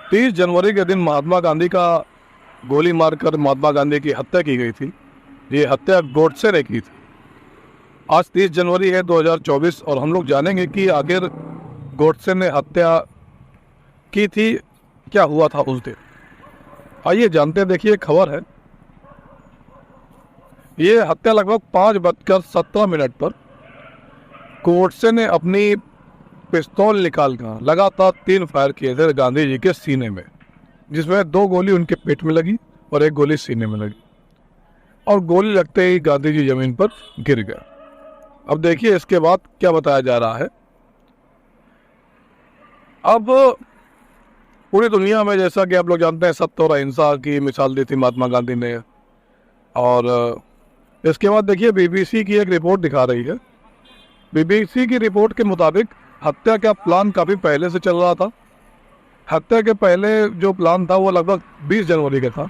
30 जनवरी के दिन महात्मा गांधी का गोली मारकर महात्मा गांधी की हत्या की गई थी। ये हत्या गोडसे ने की थी। आज 30 जनवरी है 2024 और हम लोग जानेंगे कि आखिर गोडसे ने हत्या की थी, क्या हुआ था उस दिन। आइए जानते हैं। देखिए खबर है, ये हत्या लगभग 5:17 पर गोडसे ने अपनी पिस्तौल निकालकर लगातार 3 फायर किए थे गांधी जी के सीने में, जिसमें 2 गोली उनके पेट में लगी और 1 गोली सीने में लगी और गोली लगते ही गांधी जी जमीन पर गिर गए। अब देखिए इसके बाद क्या बताया जा रहा है। अब पूरी दुनिया में, जैसा कि आप लोग जानते हैं, सत्य और अहिंसा की मिसाल दी थी महात्मा गांधी ने। और इसके बाद देखिए बीबीसी की एक रिपोर्ट दिखा रही है। बीबीसी की रिपोर्ट के मुताबिक हत्या का प्लान काफ़ी पहले से चल रहा था। हत्या के पहले जो प्लान था वो लगभग 20 जनवरी का था,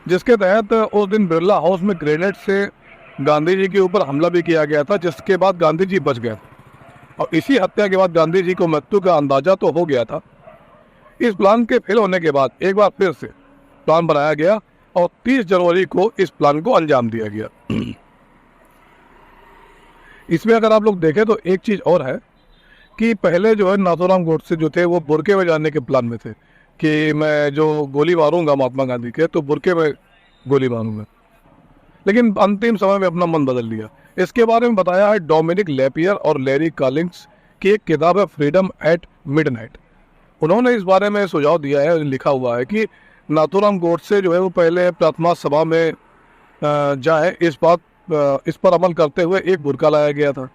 जिसके तहत उस दिन बिरला हाउस में ग्रेनेड से गांधी जी के ऊपर हमला भी किया गया था, जिसके बाद गांधी जी बच गए और इसी हत्या के बाद गांधी जी को मृत्यु का अंदाजा तो हो गया था। इस प्लान के फेल होने के बाद एक बार फिर से प्लान बनाया गया और 30 जनवरी को इस प्लान को अंजाम दिया गया। इसमें अगर आप लोग देखें तो एक चीज़ और है कि पहले जो है नाथूराम गोडसे जो थे वो बुरके में जाने के प्लान में थे कि मैं जो गोली मारूंगा महात्मा गांधी के तो बुरके में गोली मारूंगा, लेकिन अंतिम समय में अपना मन बदल लिया। इसके बारे में बताया है डोमिनिक लेपियर और लैरी कॉलिंग्स की एक किताब है फ्रीडम एट मिडनाइट। उन्होंने इस बारे में सुझाव दिया है, लिखा हुआ है कि नाथूराम गोडसे जो है वो पहले प्रार्थना सभा में जाए, इस पर अमल करते हुए एक बुरका लाया गया था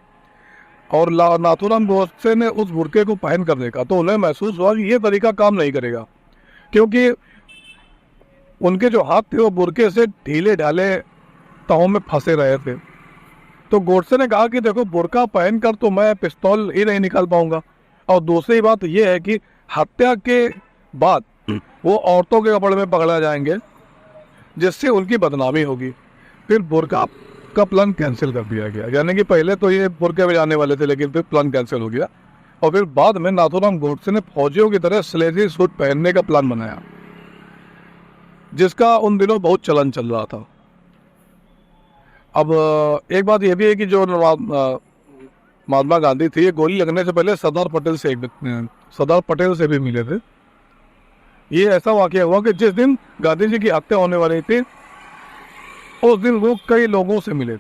और नाथूराम गोडसे ने उस बुरके को पहन कर देखा तो उन्हें महसूस हुआ कि ये तरीका काम नहीं करेगा, क्योंकि उनके जो हाथ थे वो बुरके से ढीले ढाले तहों में फंसे रहे थे। तो गोडसे ने कहा कि देखो, बुरका पहनकर तो मैं पिस्तौल ही नहीं निकाल पाऊंगा, और दूसरी बात यह है कि हत्या के बाद वो औरतों के कपड़े में पकड़ा जाएंगे, जिससे उनकी बदनामी होगी। फिर बुरका का प्लान कैंसिल कर दिया गया, यानी कि पहले तो ये बुरके में जाने वाले थे, लेकिन फिर प्लान कैंसिल हो गया। और फिर बाद में नाथूराम गोडसे ने फौजियों की तरह स्लेटी सूट पहनने का प्लान बनाया, जिसका उन दिनों बहुत चलन चल रहा था। अब एक बात यह भी है कि जो महात्मा गांधी थे, ये गोली लगने से पहले सरदार पटेल से भी मिले थे। ये ऐसा वाकया हुआ कि जिस दिन गांधी जी की हत्या होने वाली थी उस दिन वो कई लोगों से मिले।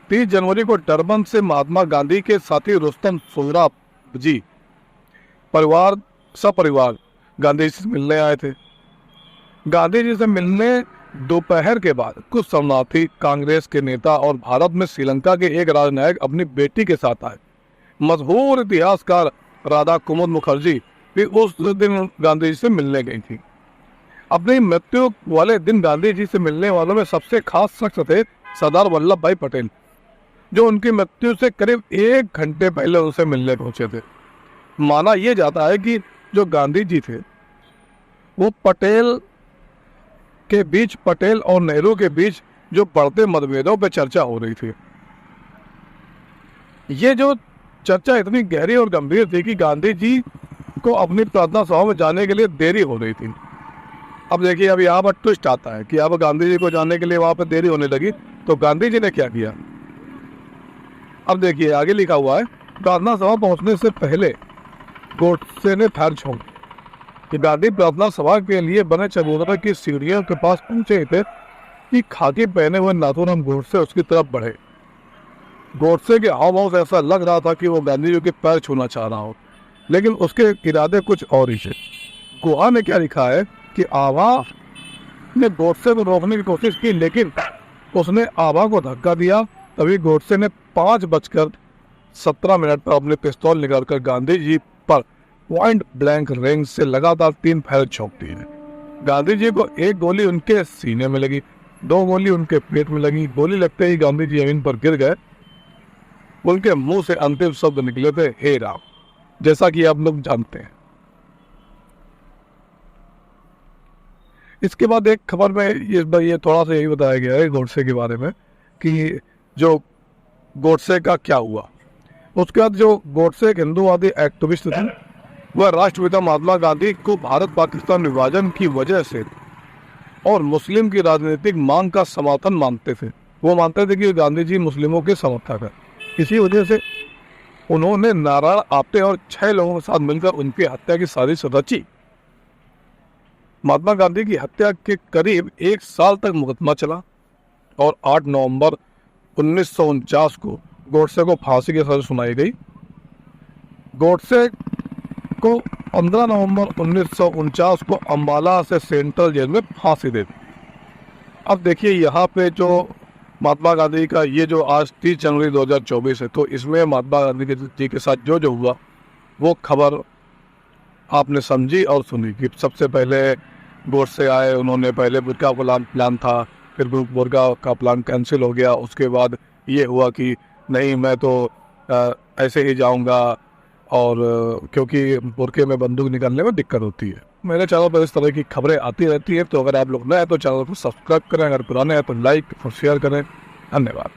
30 जनवरी को डरबन से महात्मा गांधी के साथी रुस्तम सोहराब जी सपरिवार गांधी जी से मिलने आए थे। गांधी जी से मिलने दोपहर के बाद कुछ शरणार्थी, कांग्रेस के नेता और भारत में श्रीलंका के एक राजनयिक अपनी बेटी के साथ आए। मशहूर इतिहासकार राधा कुमुद मुखर्जी भी उस दिन गांधी जी से मिलने गई थी। अपनी मृत्यु वाले दिन गांधी जी से मिलने वालों में सबसे खास शख्स थे सरदार वल्लभ भाई पटेल, जो उनकी मृत्यु से करीब 1 घंटे पहले उनसे मिलने पहुंचे थे। माना यह जाता है कि जो गांधी जी थे वो पटेल और नेहरू के बीच जो बढ़ते मतभेदों पर चर्चा हो रही थी। ये जो चर्चा इतनी गहरी और गंभीर थी कि गांधी जी को अपनी प्रार्थना सभा में जाने के लिए देरी हो रही थी। अब देखिए, अब यहाँ पर ट्विस्ट आता है कि अब गांधी जी को जाने के लिए वहां पर देरी होने लगी, तो गांधी जी ने क्या किया। अब देखिए आगे लिखा हुआ है, प्रार्थना सभा पहुंचने से पहले गोडसे ने फायर छोड़ कि गांधी प्रार्थना सभा के लिए बने चबूतरा की सीढ़ियों के पास पहुंचे थे कि खाकी पहने हुए नाथूराम गोडसे उसकी तरफ बढ़े। गोडसे के हाव भाव से ऐसा लग रहा था कि वो गांधी जी के पैर छूना चाह रहा हो, लेकिन उसके इरादे कुछ और ही थे। गुहा ने क्या लिखा है कि आभा ने गोडसे को रोकने की कोशिश की, लेकिन उसने आभा को धक्का दिया। तभी गोडसे ने 5:17 पर अपने पिस्तौल निकालकर गांधी जी पर पॉइंट ब्लैंक रेंज से लगातार 3 फायर छोड़ दिए। गांधी जी को 1 गोली उनके सीने में लगी, 2 गोली उनके पेट में लगी। गोली लगते ही गांधी जी जमीन पर गिर गए। उनके मुंह से अंतिम शब्द निकले थे, हे राम, जैसा कि आप लोग जानते हैं। इसके बाद एक खबर में ये थोड़ा सा यही बताया गया है गोडसे के बारे में कि जो गोडसे का क्या हुआ। उसके बाद जो गोडसे एक हिंदूवादी एक्टिविस्ट थे, वह राष्ट्रपिता महात्मा गांधी को भारत पाकिस्तान विभाजन की वजह से और मुस्लिम की राजनीतिक मांग का समर्थन मानते थे। वो मानते थे कि गांधी जी मुस्लिमों के समर्थक है। इसी वजह से उन्होंने नारायण आप्टे और 6 लोगों के साथ मिलकर उनकी हत्या की साजिश रची। महात्मा गांधी की हत्या के करीब 1 साल तक मुकदमा चला और 8 नवंबर 1949 को गोडसे को फांसी की सजा सुनाई गई। गोडसे को 15 नवंबर 1949 को अम्बाला से सेंट्रल जेल में फांसी दे दी। अब देखिए यहाँ पे जो महात्मा गांधी का ये जो आज 30 जनवरी 2024 है, तो इसमें महात्मा गांधी जी के साथ जो जो हुआ वो खबर आपने समझी और सुनी कि सबसे पहले गोडसे आए, उन्होंने पहले बुरका प्लान था, फिर बुरका का प्लान कैंसिल हो गया। उसके बाद ये हुआ कि नहीं मैं तो ऐसे ही जाऊंगा, और क्योंकि बुरके में बंदूक निकालने में दिक्कत होती है। मेरे चैनल पर इस तरह की खबरें आती रहती है, तो अगर आप लोग नए हैं तो चैनल को सब्सक्राइब करें, अगर पुराने हैं तो लाइक और शेयर करें। धन्यवाद।